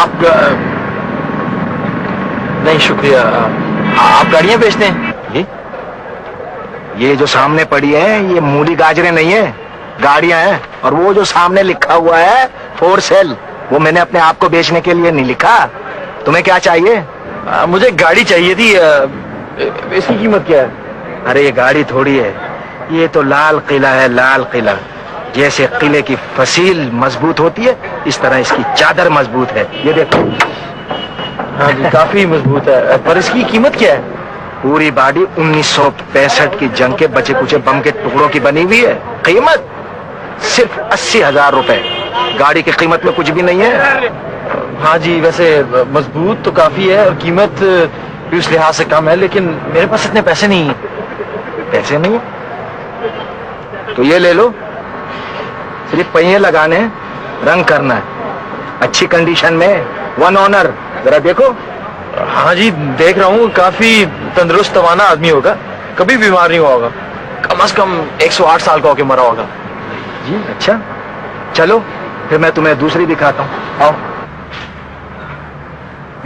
आप नहीं शुक्रिया, आप गाड़ियां बेचते हैं? ये जो सामने पड़ी है ये मूली गाजरें नहीं है, गाड़ियां हैं। और वो जो सामने लिखा हुआ है फॉर सेल, वो मैंने अपने आप को बेचने के लिए नहीं लिखा। तुम्हें क्या चाहिए? मुझे गाड़ी चाहिए थी। इसकी कीमत क्या है? अरे ये गाड़ी थोड़ी है, ये तो लाल किला है, लाल किला। जैसे किले की फसील मजबूत होती है, इस तरह इसकी चादर मजबूत है। ये देखो। हाँ जी, काफी मजबूत है, पर इसकी कीमत क्या है? पूरी बॉडी 1965 की जंग के बचे कुचे बम के टुकड़ों की बनी हुई है। कीमत सिर्फ 80,000 रुपए। गाड़ी की कीमत में कुछ भी नहीं है। हाँ जी, वैसे मजबूत तो काफी है और कीमत भी उस लिहाज से कम है, लेकिन मेरे पास इतने पैसे नहीं है। पैसे नहीं है तो ये ले लो, सिर्फ पहिए लगाने हैं, रंग करना है, अच्छी कंडीशन में, 1 ऑनर। जरा देखो। हाँ जी, देख रहा हूँ, काफी तंदुरुस्त तवाना आदमी होगा, कभी बीमार नहीं हुआ होगा, कम से कम 108 साल का होके मरा होगा। जी अच्छा, चलो फिर मैं तुम्हें दूसरी दिखाता हूँ। आओ,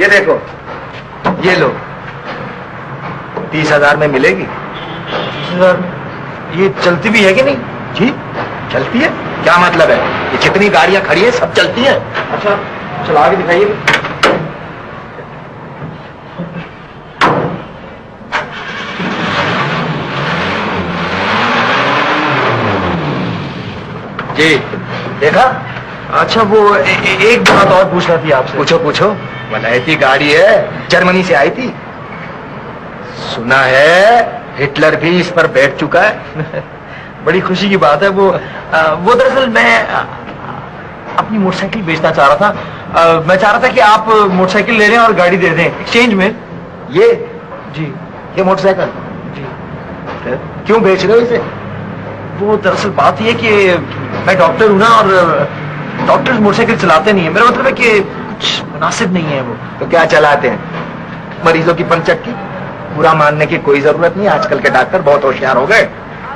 ये देखो, ये लो, 30,000 में मिलेगी। 30,000? ये चलती भी है कि नहीं? जी चलती है। क्या मतलब है? ये जितनी गाड़ियां खड़ी है सब चलती हैं। अच्छा, चला के दिखाइए। जी देखा। अच्छा, वो एक बात और पूछना थी आपसे। पूछो पूछो। वलायती गाड़ी है, जर्मनी से आई थी। सुना है हिटलर भी इस पर बैठ चुका है। बड़ी खुशी की बात है। वो दरअसल मैं अपनी मोटरसाइकिल बेचना चाह रहा था। मैं चाह रहा था कि आप मोटरसाइकिल ले लें और गाड़ी दे दें एक्सचेंज में। ये जी ये मोटरसाइकिल जी। क्यों बेच रहे हो इसे? वो दरअसल बात ये कि मैं डॉक्टर हूं ना, और डॉक्टर मोटरसाइकिल चलाते नहीं है। मेरा मतलब है कि कुछ मुनासिब नहीं है वो। तो क्या चलाते हैं? मरीजों की पंचक्की। पूरा मानने की कोई जरूरत नहीं, आजकल के डॉक्टर बहुत होशियार हो गए,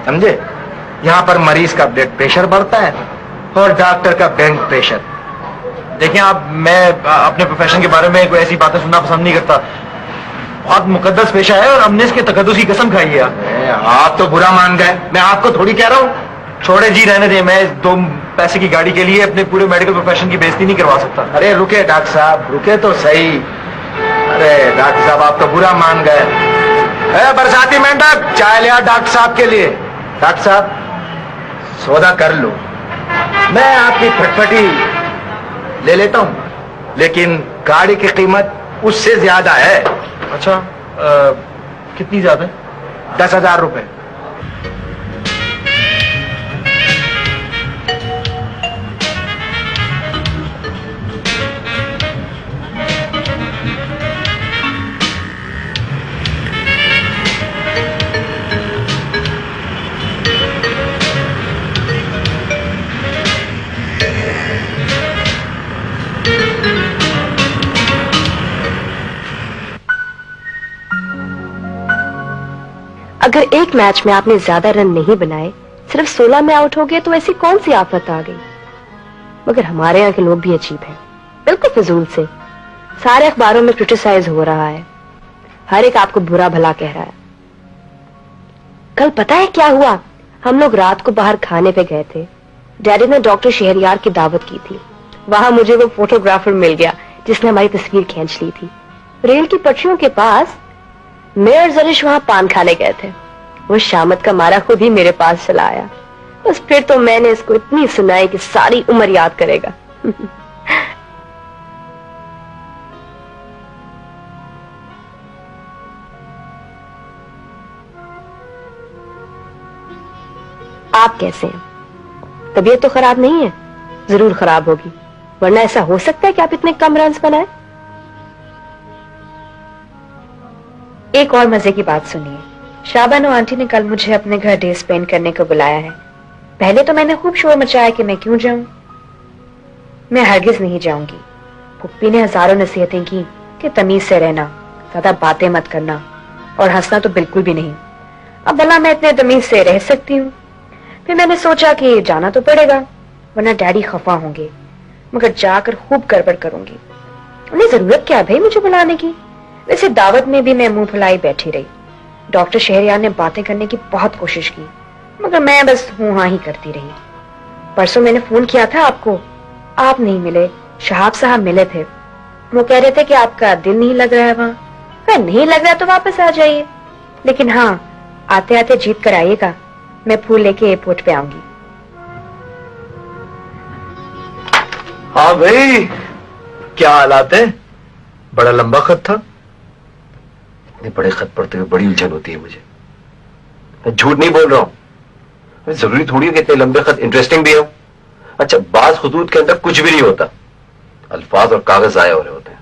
समझे। यहाँ पर मरीज का ब्लड प्रेशर बढ़ता है और डॉक्टर का बैंक प्रेशर। देखिए आप, मैं अपने प्रोफेशन के बारे में कोई ऐसी बातें सुनना पसंद नहीं करता। बहुत मुकद्दस पेशा है और हमने इसके तकद्दुस की कसम खाई है। आप तो बुरा मान गए, मैं आपको थोड़ी कह रहा हूँ। छोड़े जी, रहने दें। मैं 2 पैसे की गाड़ी के लिए अपने पूरे मेडिकल प्रोफेशन की बेइज्जती नहीं करवा सकता। अरे रुके डॉक्टर साहब, रुके तो सही। अरे डॉक्टर साहब, आप तो बुरा मान गए। बरसाती मेंढक, चाय लिया डॉक्टर साहब के लिए। डॉक्टर साहब सौदा कर लो, मैं आपकी फटफटी ले लेता हूं, लेकिन गाड़ी की कीमत उससे ज्यादा है। अच्छा, कितनी ज्यादा? 10,000 रुपए। अगर एक मैच में आपने ज्यादा रन नहीं बनाए, सिर्फ 16 में आउट हो गए, तो ऐसी कौन सी आफत आ गई? मगर हमारे यहाँ के लोग भी अजीब हैं, बिल्कुल फिजूल से। सारे अखबारों में क्रिटिसाइज हो रहा है, हर एक आपको बुरा भला कह रहा है। कल पता है क्या हुआ? हम लोग रात को बाहर खाने पे गए थे। डैडी ने डॉक्टर शहरयार की दावत की थी। वहां मुझे वो फोटोग्राफर मिल गया जिसने हमारी तस्वीर खींच ली थी। रेल की पटरियों के पास मेयर जरिश वहां पान खाने गए थे। वो शामत का मारा खुद ही मेरे पास चला आया। बस फिर तो मैंने इसको इतनी सुनाई कि सारी उम्र याद करेगा। आप कैसे हैं? तबीयत तो खराब नहीं है? जरूर खराब होगी, वरना ऐसा हो सकता है कि आप इतने कम रन्स बनाए। एक और मजे की बात सुनिए। शाबानो आंटी ने कल मुझे अपने घर डे स्पेंड करने को बुलाया है। पहले तो मैंने खूब शोर मचाया कि मैं क्यों जाऊं। मैं हरगिज नहीं जाऊंगी। पुप्पी ने हजारों नसीहतें की कि तमीज से रहना, ज्यादा बातें मत करना और हंसना तो बिल्कुल भी नहीं। अब भला मैं इतने तमीज से रह सकती हूँ? फिर मैंने सोचा कि जाना तो पड़ेगा, वरना डैडी खफा होंगे, मगर जाकर खूब गड़बड़ करूंगी। उन्हें जरूरत क्या भाई मुझे बुलाने की? वैसे दावत में भी मैं मुंह फुलाई बैठी रही। डॉक्टर शहरयार ने बातें करने की बहुत कोशिश की, मगर मैं बस हूं हाँ ही करती रही। परसों मैंने फोन किया था आपको, आप नहीं मिले। शहाब साहब मिले थे, वो कह रहे थे कि आपका दिल नहीं लग रहा है वहां। अगर नहीं लग रहा तो वापस आ जाइए, लेकिन हाँ आते आते जीत कर आइएगा। मैं फूल लेके एयरपोर्ट पे आऊंगी। हाँ भाई, क्या हालात है? बड़ा लंबा खत था। इतने बड़े खत पढ़ते हुए बड़ी उलझन होती है मुझे। मैं झूठ नहीं बोल रहा हूं। जरूरी थोड़ी है कि इतने लंबे खत इंटरेस्टिंग भी हो। अच्छा, बाज खुतूत के अंदर कुछ भी नहीं होता, अल्फाज और कागज जाया हो रहे होते हैं।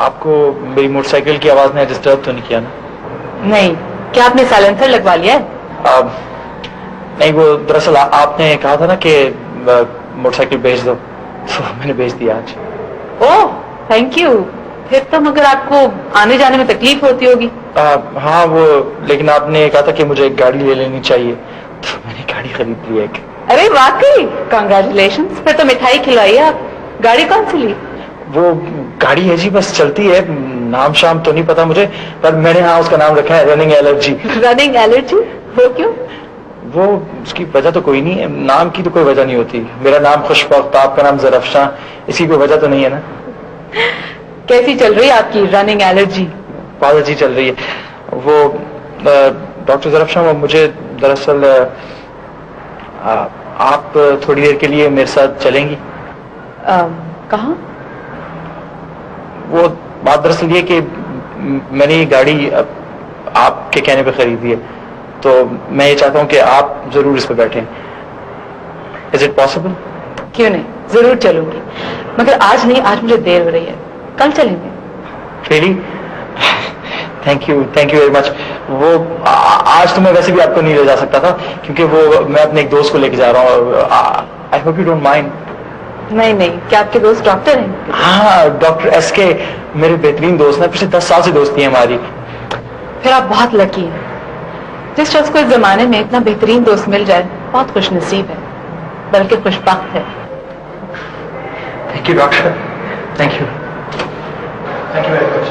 आपको मेरी मोटरसाइकिल की आवाज ने डिस्टर्ब तो नहीं किया ना? नहीं, क्या आपने साइलेंसर लगवा लिया है? नहीं, वो दरअसल आपने कहा था ना कि मोटरसाइकिल भेज दो, तो मैंने भेज दिया आज। Oh thank you. फिर तो मगर आपको आने जाने में तकलीफ होती होगी। हाँ वो, लेकिन आपने कहा था कि मुझे एक गाड़ी ले लेनी चाहिए, तो मैंने गाड़ी खरीद ली एक। अरे वाकई कांग्रेचुलेशंस। फिर तो मिठाई खिलाइए आप। गाड़ी कौन सी ली? वो गाड़ी है जी, बस चलती है, नाम शाम तो नहीं पता मुझे, पर मैंने हाँ उसका नाम रखा है रनिंग एलर्जी। Running allergy? वो क्यों? वो उसकी वजह तो कोई नहीं है, नाम की तो कोई वजह नहीं होती। मेरा नाम खुशबख्त, आपका नाम ज़रफ़शां, इसकी कोई वजह तो नहीं है ना? कैसी चल रही है आपकी रनिंग एलर्जी? बहुत अच्छी चल रही है। वो डॉक्टर ज़रफ़शां, वो मुझे दरअसल आप थोड़ी देर के लिए मेरे साथ चलेंगी? कहाँ? वो बात दरअसल ये कि मैंने ये गाड़ी आपके कहने पे खरीदी है, तो मैं ये चाहता हूँ कि आप जरूर इस पे बैठें। Is it possible? क्यों नहीं, जरूर चलूंगी, मगर आज नहीं, आज मुझे देर हो रही है, कल चलेंगे। Really? Thank you very much. वो आज तो मैं वैसे भी आपको नहीं ले जा सकता था, क्योंकि वो मैं अपने एक दोस्त को लेके जा रहा हूँ। I hope you don't mind. नहीं नहीं, क्या आपके दोस्त डॉक्टर हैं? हाँ, डॉक्टर एसके मेरे बेहतरीन दोस्त हैं, पिछले 10 साल से दोस्ती है हमारी। फिर आप बहुत लकी हैं। जिस शख्स को इस जमाने में इतना बेहतरीन दोस्त मिल जाए बहुत खुश नसीब है, बल्कि खुशबख्त है। Thank you doctor, thank you very much.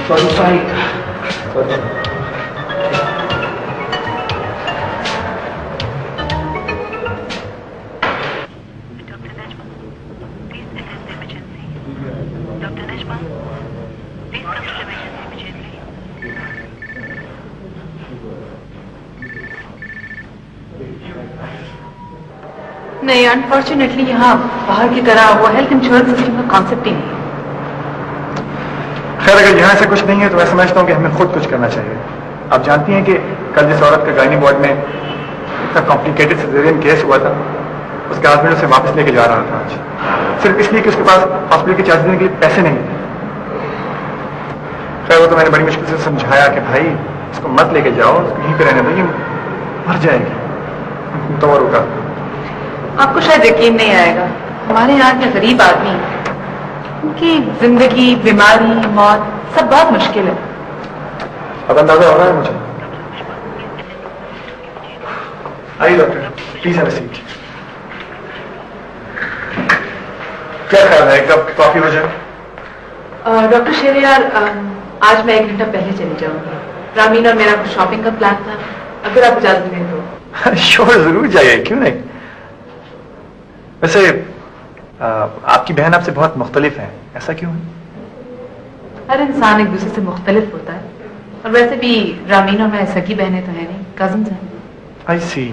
Sorry. नहीं, अनफॉर्चुनेटली यहाँ बाहर की तरह वो हेल्थ इंश्योरेंस सिस्टम का कॉन्सेप्ट ही नहीं है। खैर, अगर यहाँ ऐसा कुछ नहीं है तो मैं समझता हूँ कि हमें खुद कुछ करना चाहिए। आप जानती हैं कि कल जिस औरत का गायनी वार्ड में इतना कॉम्प्लिकेटेड सिजेरियन केस हुआ था, उसके हस्बैंड उसे वापस लेके जा रहा था आज, सिर्फ इसलिए कि उसके पास हॉस्पिटल के चार्ज देने के लिए पैसे नहीं थे। खैर, वो तो मैंने बड़ी मुश्किल से समझाया कि भाई इसको मत लेके जाओ, उसको यहीं पे रहने दो, ये मर जाएगी। तो और रुका। आपको शायद यकीन नहीं आएगा, हमारे यहाँ के गरीब आदमी, उनकी जिंदगी, बीमारी, मौत सब बहुत मुश्किल है। अब अंदाजा हो रहा है मुझे। आइए doctor, please have a seat. क्या ख्याल है, एक कप कॉफी हो जाए? डॉक्टर शहरयार, आज मैं 1 घंटा पहले चली जाऊंगी। रामीन और मेरा कुछ शॉपिंग का प्लान था, अगर आप इजाजत दें तो। श्योर, जरूर जाइए, क्यों नहीं। वैसे आपकी बहन आपसे बहुत मुख्तलिफ है, ऐसा क्यों है? हर इंसान एक दूसरे से मुख्तलिफ होता है, और वैसे भी रामीन और मैं सगी बहनें तो है नहीं, कजिन्स हैं। आई सी।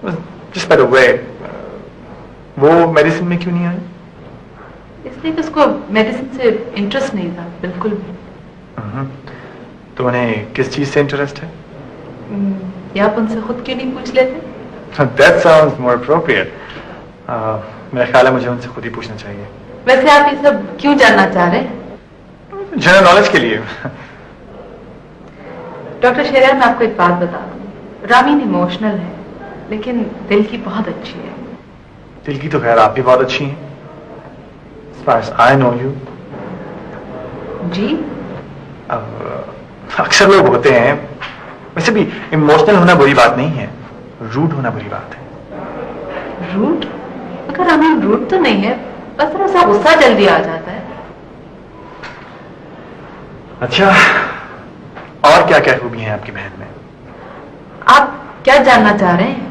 जस्ट बाय द वे, वो मेडिसिन में क्यों नहीं आई? इसलिए कि उसको मेडिसिन से इंटरेस्ट नहीं था, बिल्कुल भी। तो तो उन्हें किस चीज से इंटरेस्ट है? या आप उनसे खुद क्यों नहीं पूछ लेते? That sounds more appropriate. मेरा ख्याल है मुझे उनसे खुद ही पूछना चाहिए। वैसे आप ये सब क्यों जानना चाह रहे हैं? जनरल नॉलेज के लिए। डॉक्टर शेरियार, मैं आपको एक बात बता दूं, रामीन इमोशनल है लेकिन दिल की बहुत अच्छी है। दिल की तो खैर आप भी बहुत अच्छी हैं। As far as I know you. जी? अक्सर लोग होते हैं, वैसे भी इमोशनल होना बुरी बात नहीं है, रूड होना बुरी बात है। रूट? मगर रामीन रूट तो नहीं है, बस थोड़ा सा गुस्सा जल्दी आ जाता है। अच्छा, और क्या क्या खूबी हैं आपकी बहन में? आप क्या जानना चाह रहे हैं?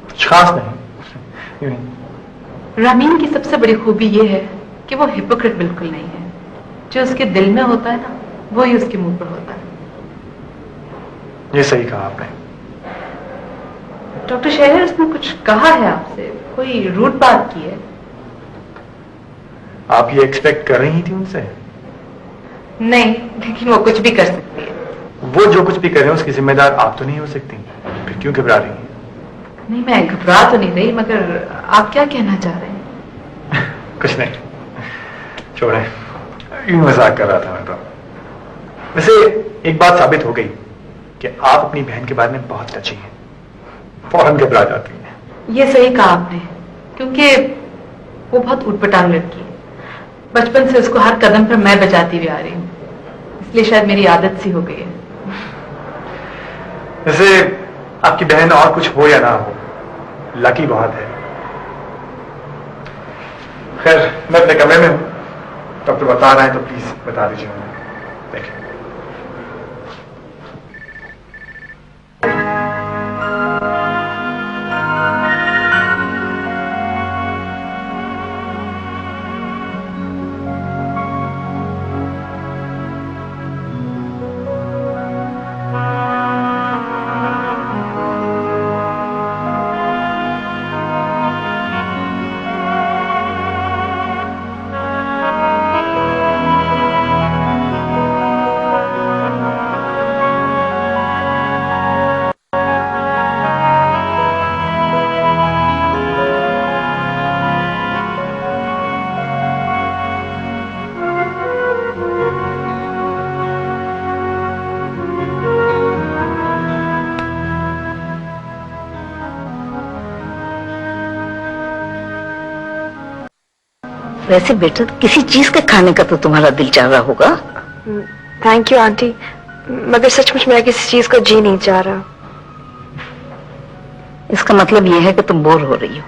कुछ खास नहीं, यूं ही। रामीन की सबसे बड़ी खूबी ये है कि वो हिपोक्रेट बिल्कुल नहीं है। जो उसके दिल में होता है ना, वो ही उसके मुंह पर होता है। ये सही कहा आपने। डॉक्टर शेरियार, उसने कुछ कहा है आपसे? कोई रूड बात की है? आप ये एक्सपेक्ट कर रही थी उनसे? नहीं, लेकिन वो कुछ भी कर सकती है। वो जो कुछ भी कर रहे हैं उसकी जिम्मेदार आप तो नहीं हो सकती, फिर क्यों घबरा रही हैं? नहीं, मैं घबरा तो नहीं रही, मगर आप क्या कहना चाह रहे हैं? कुछ नहीं, छोड़े, यूं मजाक कर रहा था मैं तो। वैसे एक बात साबित हो गई कि आप अपनी बहन के बारे में बहुत टची हैं, फौरन घबरा जाती हैं। ये सही कहा आपने, क्योंकि वो बहुत उटपटांग लड़की है। बचपन से उसको हर कदम पर मैं बचाती हुई आ रही हूँ, इसलिए शायद मेरी आदत सी हो गई है। वैसे आपकी बहन और कुछ हो या ना हो, लकी बहुत है। खैर, मैं अपने कमरे में हूं, डॉक्टर बता रहा है तो प्लीज बता दीजिए उन्हें। देखिए, वैसे बेटा किसी चीज के खाने का तो तुम्हारा दिल चाह रहा होगा। थैंक यू आंटी, मगर सचमुच मेरा किसी चीज को जी नहीं चाह रहा। इसका मतलब यह है कि तुम बोर हो रही हो।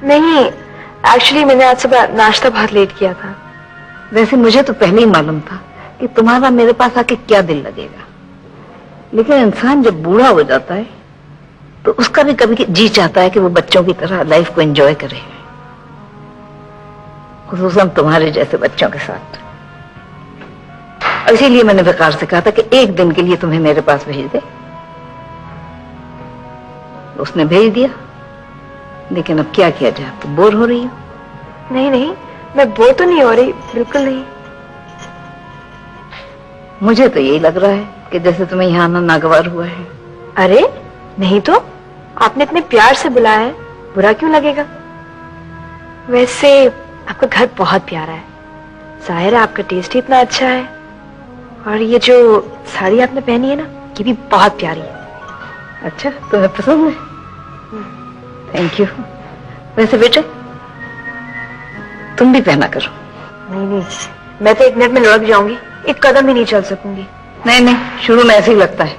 नहीं, एक्चुअली मैंने आज सुबह नाश्ता बहुत लेट किया था। वैसे मुझे तो पहले ही मालूम था कि तुम्हारा मेरे पास आके क्या दिल लगेगा, लेकिन इंसान जब बूढ़ा हो जाता है तो उसका भी कभी जी चाहता है कि वो बच्चों की तरह लाइफ को एंजॉय करे, खुसूसन तुम्हारे जैसे बच्चों के साथ। इसीलिए मैंने विकार से कहा था कि एक दिन के लिए तुम्हें मेरे पास भेज दे। उसने भेज दिया, लेकिन अब क्या किया जाए, तुम बोर हो रही हो। नहीं नहीं, मैं बोर तो नहीं हो रही, बिल्कुल नहीं। मुझे तो यही लग रहा है कि जैसे तुम्हें यहाँ आना नागवार हुआ है। अरे नहीं तो, आपने इतने प्यार से बुलाया है, बुरा क्यों लगेगा। वैसे आपका घर बहुत प्यारा है, जाहिर है आपका टेस्ट ही इतना अच्छा है, और ये जो साड़ी आपने पहनी है ना, ये भी बहुत प्यारी है। अच्छा, तुम्हें पसंद है? Thank you. वैसे बेटे तुम भी पहना करो। नहीं नहीं, मैं तो एक मिनट में लुढ़क जाऊंगी, एक कदम भी नहीं चल सकूंगी। नहीं नहीं, शुरू में ऐसे ही लगता है,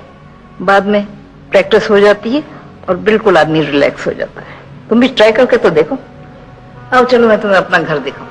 बाद में प्रैक्टिस हो जाती है और बिल्कुल आदमी रिलैक्स हो जाता है। तुम भी ट्राई करके तो देखो। आओ चलो मैं तुम्हें अपना घर दिखाऊं।